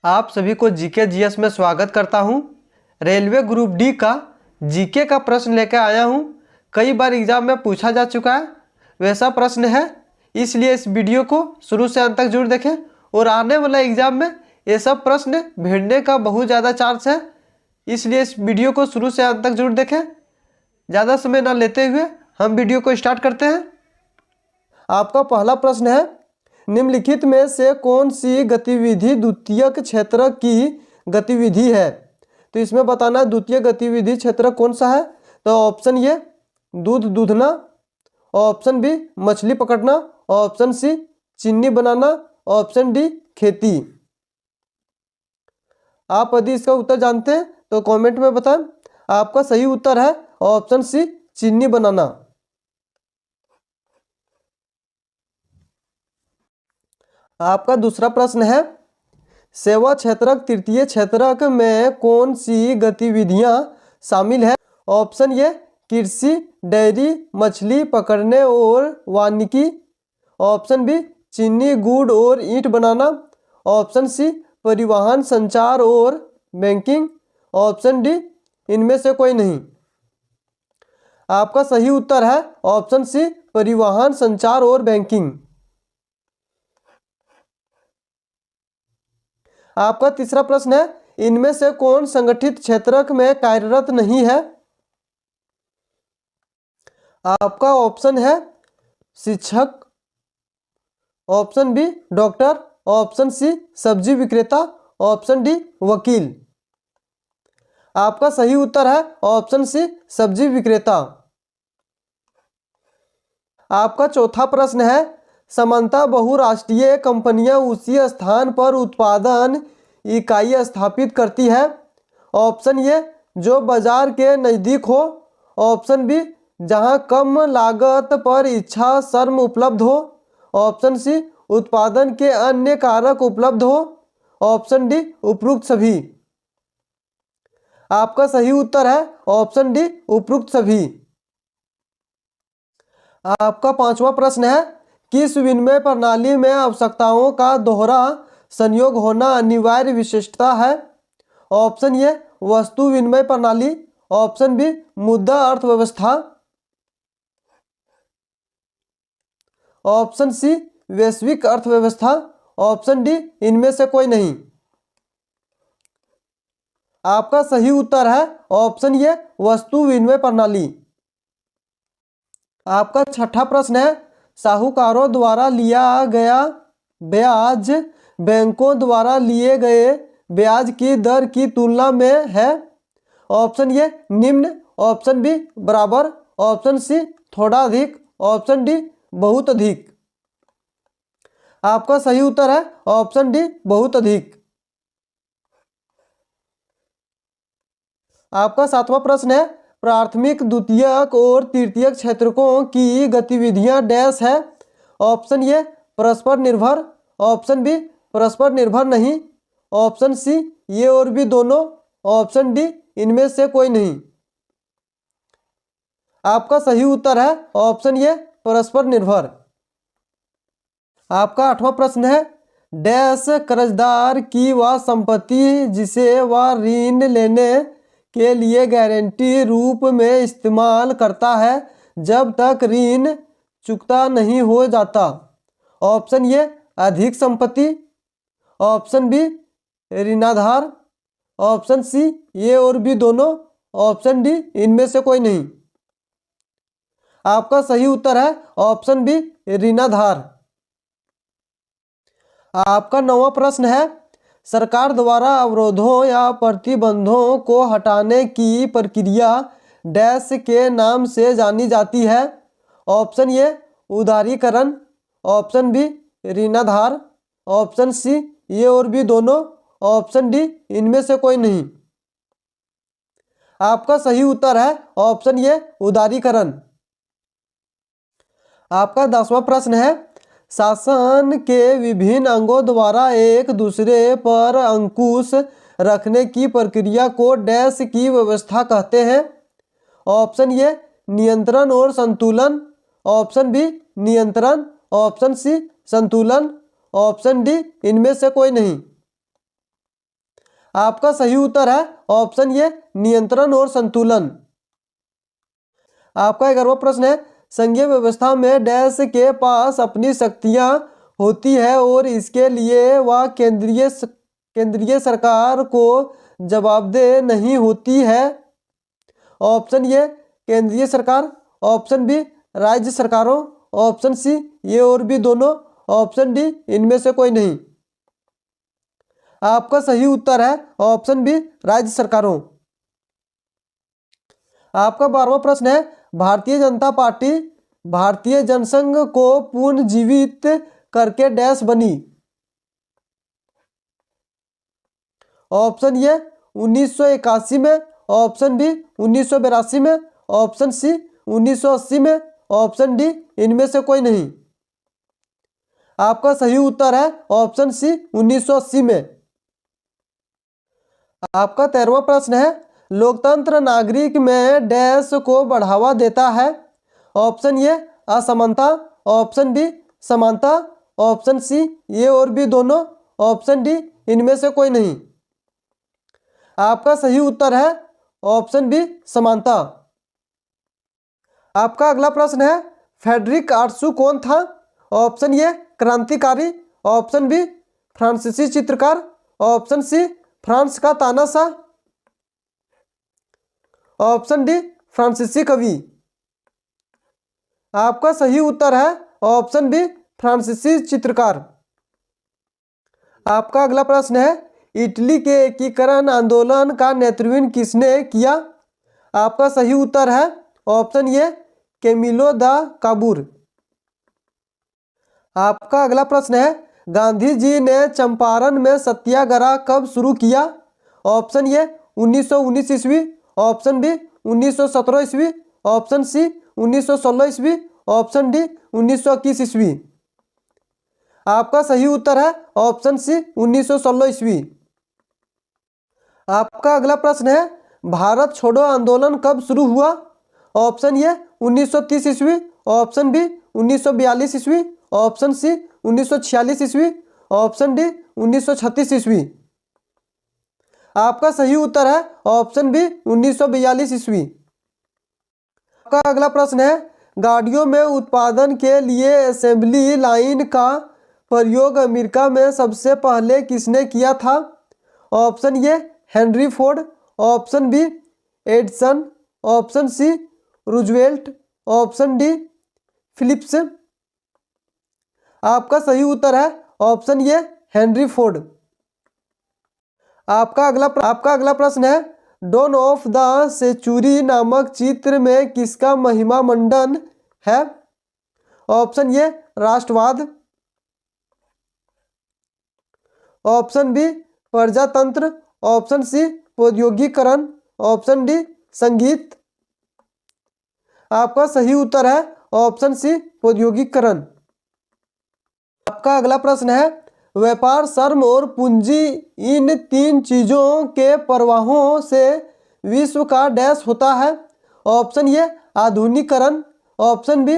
आप सभी को जीके जीएस में स्वागत करता हूं। रेलवे ग्रुप डी का जीके का प्रश्न लेकर आया हूं। कई बार एग्जाम में पूछा जा चुका है, वैसा प्रश्न है, इसलिए इस वीडियो को शुरू से अंत तक जरूर देखें। और आने वाला एग्जाम में ये सब प्रश्न भिड़ने का बहुत ज़्यादा चांस है, इसलिए इस वीडियो को शुरू से अंत तक जरूर देखें। ज़्यादा समय ना लेते हुए हम वीडियो को स्टार्ट करते हैं। आपका पहला प्रश्न है, निम्नलिखित में से कौन सी गतिविधि द्वितीयक क्षेत्र की गतिविधि है? तो इसमें बताना है द्वितीय गतिविधि क्षेत्र कौन सा है। तो ऑप्शन ए दूध दूधना, ऑप्शन बी मछली पकड़ना, ऑप्शन सी चीनी बनाना, ऑप्शन डी खेती। आप यदि इसका उत्तर जानते हैं तो कमेंट में बताएं। आपका सही उत्तर है ऑप्शन सी चीनी बनाना। आपका दूसरा प्रश्न है, सेवा क्षेत्रक तृतीय क्षेत्रक में कौन सी गतिविधियां शामिल है? ऑप्शन ए कृषि, डेयरी, मछली पकड़ने और वानिकी, ऑप्शन बी चीनी, गुड़ और ईंट बनाना, ऑप्शन सी परिवहन, संचार और बैंकिंग, ऑप्शन डी इनमें से कोई नहीं। आपका सही उत्तर है ऑप्शन सी परिवहन, संचार और बैंकिंग। आपका तीसरा प्रश्न है, इनमें से कौन संगठित क्षेत्र में कार्यरत नहीं है? आपका ऑप्शन है शिक्षक, option B doctor, option C सब्जी विक्रेता, ऑप्शन डी वकील। आपका सही उत्तर है ऑप्शन सी सब्जी विक्रेता। आपका चौथा प्रश्न है, समानता बहुराष्ट्रीय कंपनियां उसी स्थान पर उत्पादन इकाई स्थापित करती है। ऑप्शन ए जो बाजार के नज़दीक हो, ऑप्शन बी जहां कम लागत पर इच्छा श्रम उपलब्ध हो, ऑप्शन सी उत्पादन के अन्य कारक उपलब्ध हो, ऑप्शन डी उपरोक्त सभी। आपका सही उत्तर है ऑप्शन डी उपरोक्त सभी। आपका पांचवा प्रश्न है, किस विनिमय प्रणाली में आवश्यकताओं का दोहरा संयोग होना अनिवार्य विशेषता है? ऑप्शन ए वस्तु विनिमय प्रणाली, ऑप्शन बी मुद्रा अर्थव्यवस्था, ऑप्शन सी वैश्विक अर्थव्यवस्था, ऑप्शन डी इनमें से कोई नहीं। आपका सही उत्तर है ऑप्शन ए वस्तु विनिमय प्रणाली। आपका छठा प्रश्न है, साहूकारों द्वारा लिया गया ब्याज बैंकों द्वारा लिए गए ब्याज की दर की तुलना में है। ऑप्शन ए निम्न, ऑप्शन बी बराबर, ऑप्शन सी थोड़ा अधिक, ऑप्शन डी बहुत अधिक। आपका सही उत्तर है ऑप्शन डी बहुत अधिक। आपका सातवां प्रश्न है, प्राथमिक, द्वितीयक और तृतीयक क्षेत्रकों की गतिविधियां डैश है। ऑप्शन ए परस्पर निर्भर, ऑप्शन बी परस्पर निर्भर नहीं, ऑप्शन सी ये और भी दोनों, ऑप्शन डी इनमें से कोई नहीं। आपका सही उत्तर है ऑप्शन ए परस्पर निर्भर। आपका आठवां प्रश्न है, डैश कर्जदार की वह संपत्ति जिसे वह ऋण लेने के लिए गारंटी रूप में इस्तेमाल करता है जब तक ऋण चुकता नहीं हो जाता। ऑप्शन ए अधिक संपत्ति, ऑप्शन बी ऋणाधार, ऑप्शन सी ये और भी दोनों, ऑप्शन डी इनमें से कोई नहीं। आपका सही उत्तर है ऑप्शन बी ऋणाधार। आपका नौवां प्रश्न है, सरकार द्वारा अवरोधों या प्रतिबंधों को हटाने की प्रक्रिया डैश के नाम से जानी जाती है। ऑप्शन ए उदारीकरण, ऑप्शन बी ऋणाधार, ऑप्शन सी ये और भी दोनों, ऑप्शन डी इनमें से कोई नहीं। आपका सही उत्तर है ऑप्शन ए उदारीकरण। आपका 10वां प्रश्न है, शासन के विभिन्न अंगों द्वारा एक दूसरे पर अंकुश रखने की प्रक्रिया को डैश की व्यवस्था कहते हैं। ऑप्शन ए नियंत्रण और संतुलन, ऑप्शन बी नियंत्रण, ऑप्शन सी संतुलन, ऑप्शन डी इनमें से कोई नहीं। आपका सही उत्तर है ऑप्शन ये नियंत्रण और संतुलन। आपका 11वां प्रश्न है संघीय व्यवस्था में डैश के पास अपनी शक्तियां होती है और इसके लिए वह केंद्रीय सरकार को जवाबदेह नहीं होती है। ऑप्शन ये केंद्रीय सरकार, ऑप्शन बी राज्य सरकारों, ऑप्शन सी ये और भी दोनों, ऑप्शन डी इनमें से कोई नहीं। आपका सही उत्तर है ऑप्शन बी राज्य सरकारों। आपका 12वां प्रश्न है भारतीय जनता पार्टी भारतीय जनसंघ को पुनर्जीवित करके डैश बनी। ऑप्शन ये 1981 में, ऑप्शन बी 1982 में, ऑप्शन सी 1980 में, ऑप्शन डी इनमें से कोई नहीं। आपका सही उत्तर है ऑप्शन सी 1980 में। आपका 13वां प्रश्न है लोकतंत्र नागरिक में डैश को बढ़ावा देता है। ऑप्शन ये असमानता, ऑप्शन बी समानता, ऑप्शन सी ये और भी दोनों, ऑप्शन डी इनमें से कोई नहीं। आपका सही उत्तर है ऑप्शन बी समानता। आपका अगला प्रश्न है फ्रेडरिक आर्चू कौन था। ऑप्शन ए क्रांतिकारी, ऑप्शन बी फ्रांसीसी चित्रकार, ऑप्शन सी फ्रांस का तानाशाह, ऑप्शन डी फ्रांसीसी कवि। आपका सही उत्तर है ऑप्शन बी फ्रांसीसी चित्रकार। आपका अगला प्रश्न है इटली के एकीकरण आंदोलन का नेतृत्व किसने किया। आपका सही उत्तर है ऑप्शन ए कैमिलो दा काबूर। आपका अगला प्रश्न है गांधी जी ने चंपारण में सत्याग्रह कब शुरू किया। ऑप्शन ए 1919 ईस्वी, ऑप्शन बी 1917 ईस्वी, ऑप्शन सी 1916 ईस्वी, ऑप्शन डी 1921 ईस्वी। आपका सही उत्तर है ऑप्शन सी 1916 ईस्वी। आपका अगला प्रश्न है भारत छोड़ो आंदोलन कब शुरू हुआ। ऑप्शन ए 1930 ईस्वी, ऑप्शन बी 1942 ईस्वी, ऑप्शन सी 1946 ईस्वी, ऑप्शन डी 1936 ईस्वी। आपका सही उत्तर है ऑप्शन बी 1942 ईस्वी। आपका अगला प्रश्न है गाड़ियों में उत्पादन के लिए असेंबली लाइन का प्रयोग अमेरिका में सबसे पहले किसने किया था। Option A Henry Ford, option B Edison, option C Roosevelt, option D Philips. आपका सही उत्तर है ऑप्शन ए हेनरी फोर्ड। आपका अगला प्रश्न है डॉन ऑफ द सेंचुरी नामक चित्र में किसका महिमा मंडन है। ऑप्शन ए राष्ट्रवाद, ऑप्शन बी प्रजातंत्र, ऑप्शन सी औद्योगिकरण, ऑप्शन डी संगीत। आपका सही उत्तर है ऑप्शन सी औद्योगिकरण। आपका अगला प्रश्न है व्यापार, श्रम और पूंजी इन तीन चीजों के प्रवाहों से विश्व का डैश होता है। ऑप्शन ए आधुनिकीकरण, ऑप्शन बी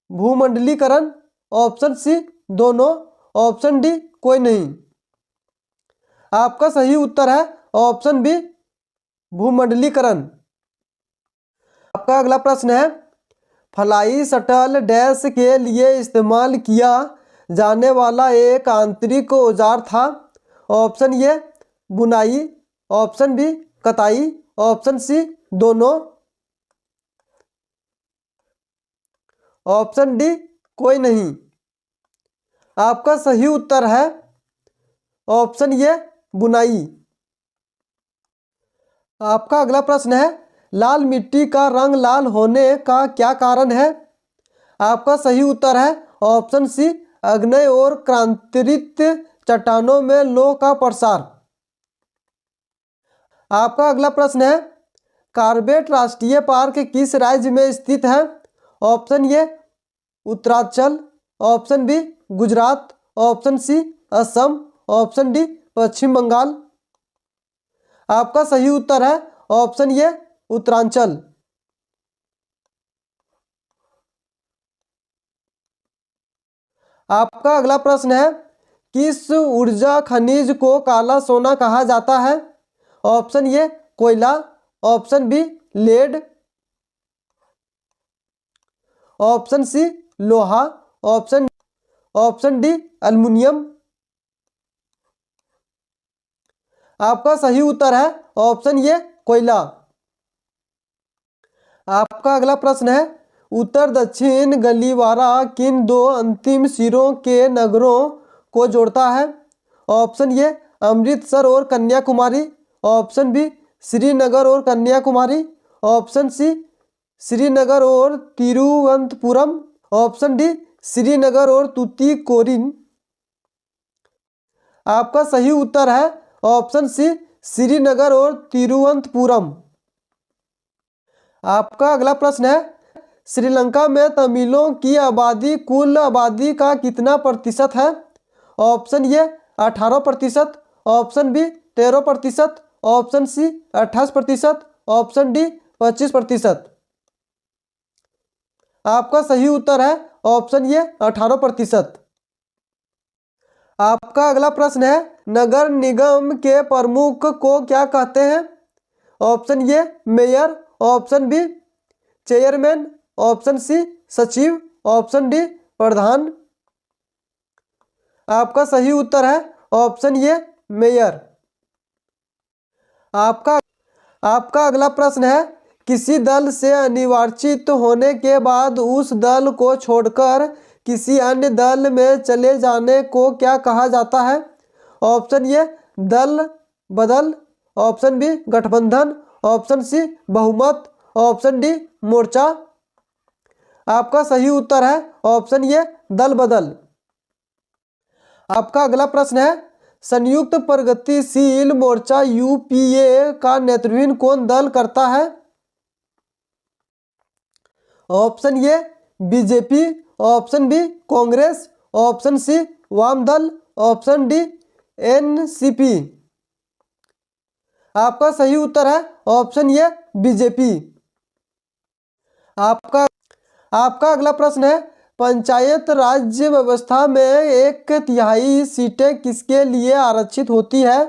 भूमंडलीकरण, ऑप्शन सी दोनों, ऑप्शन डी कोई नहीं। आपका सही उत्तर है ऑप्शन बी भूमंडलीकरण। आपका अगला प्रश्न है फ्लाई शटल डैश के लिए इस्तेमाल किया जाने वाला एक आंतरिक औजार था। ऑप्शन ए बुनाई, ऑप्शन बी कताई, ऑप्शन सी दोनों, ऑप्शन डी कोई नहीं। आपका सही उत्तर है ऑप्शन ए बुनाई। आपका अगला प्रश्न है लाल मिट्टी का रंग लाल होने का क्या कारण है। आपका सही उत्तर है ऑप्शन सी आग्नेय और क्रांतिरित चट्टानों में लौह का प्रसार। आपका अगला प्रश्न है कॉर्बेट राष्ट्रीय पार्क किस राज्य में स्थित है। Option A Uttaranchal, option B Gujarat, option C Assam, option D Paschim Bangal. आपका सही उत्तर है ऑप्शन ए उत्तरांचल। आपका अगला प्रश्न है किस ऊर्जा खनिज को काला सोना कहा जाता है? ऑप्शन ए कोयला, option B lead, option C लोहा, ऑप्शन डी एल्युमिनियम। आपका सही उत्तर है ऑप्शन ए कोयला। आपका अगला प्रश्न है, उत्तर दक्षिण गलिवारा किन दो अंतिम सिरों के नगरों को जोड़ता है? ऑप्शन ए अमृतसर और कन्याकुमारी, ऑप्शन बी श्रीनगर और कन्याकुमारी, ऑप्शन सी श्रीनगर और तिरुवनंतपुरम, ऑप्शन डी श्रीनगर और तूतीकोरिन। आपका सही उत्तर है ऑप्शन सी श्रीनगर और तिरुवनंतपुरम। आपका अगला प्रश्न है, श्रीलंका में तमिलों की आबादी कुल आबादी का कितना प्रतिशत है? Option A 18%, option B 13%, option C 28%, option D 25%। आपका सही उत्तर है ऑप्शन ए 18%। आपका अगला प्रश्न है, नगर निगम के प्रमुख को क्या कहते हैं? Option A mayor, option B chairman, option C सचिव, ऑप्शन डी प्रधान। आपका सही उत्तर है ऑप्शन ए मेयर। आपका अगला प्रश्न है, किसी दल से अनिर्वाचित होने के बाद उस दल को छोड़कर किसी अन्य दल में चले जाने को क्या कहा जाता है? ऑप्शन ए दल बदल, ऑप्शन बी गठबंधन, ऑप्शन सी बहुमत, ऑप्शन डी मोर्चा। आपका सही उत्तर है ऑप्शन ए दल बदल। आपका अगला प्रश्न है, संयुक्त प्रगतिशील मोर्चा यूपीए का नेतृत्व कौन दल करता है? Option A BJP, option B Congress, option C वाम दल, ऑप्शन डी एनसीपी। आपका सही उत्तर है ऑप्शन ए बीजेपी। आपका अगला प्रश्न है, पंचायत राज्य व्यवस्था में 1/3 सीटें किसके लिए आरक्षित होती है?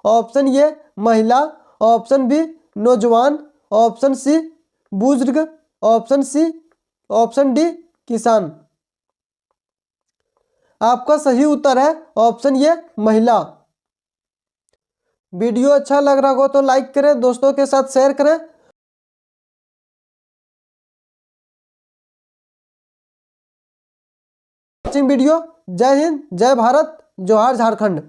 ऑप्शन ए महिला, ऑप्शन बी नौजवान, ऑप्शन सी बुजुर्ग, ऑप्शन डी किसान। आपका सही उत्तर है ऑप्शन ए महिला। वीडियो अच्छा लग रहा हो तो लाइक करें, दोस्तों के साथ शेयर करें। वीडियो। जय हिंद, जय भारत, जोहार झारखंड।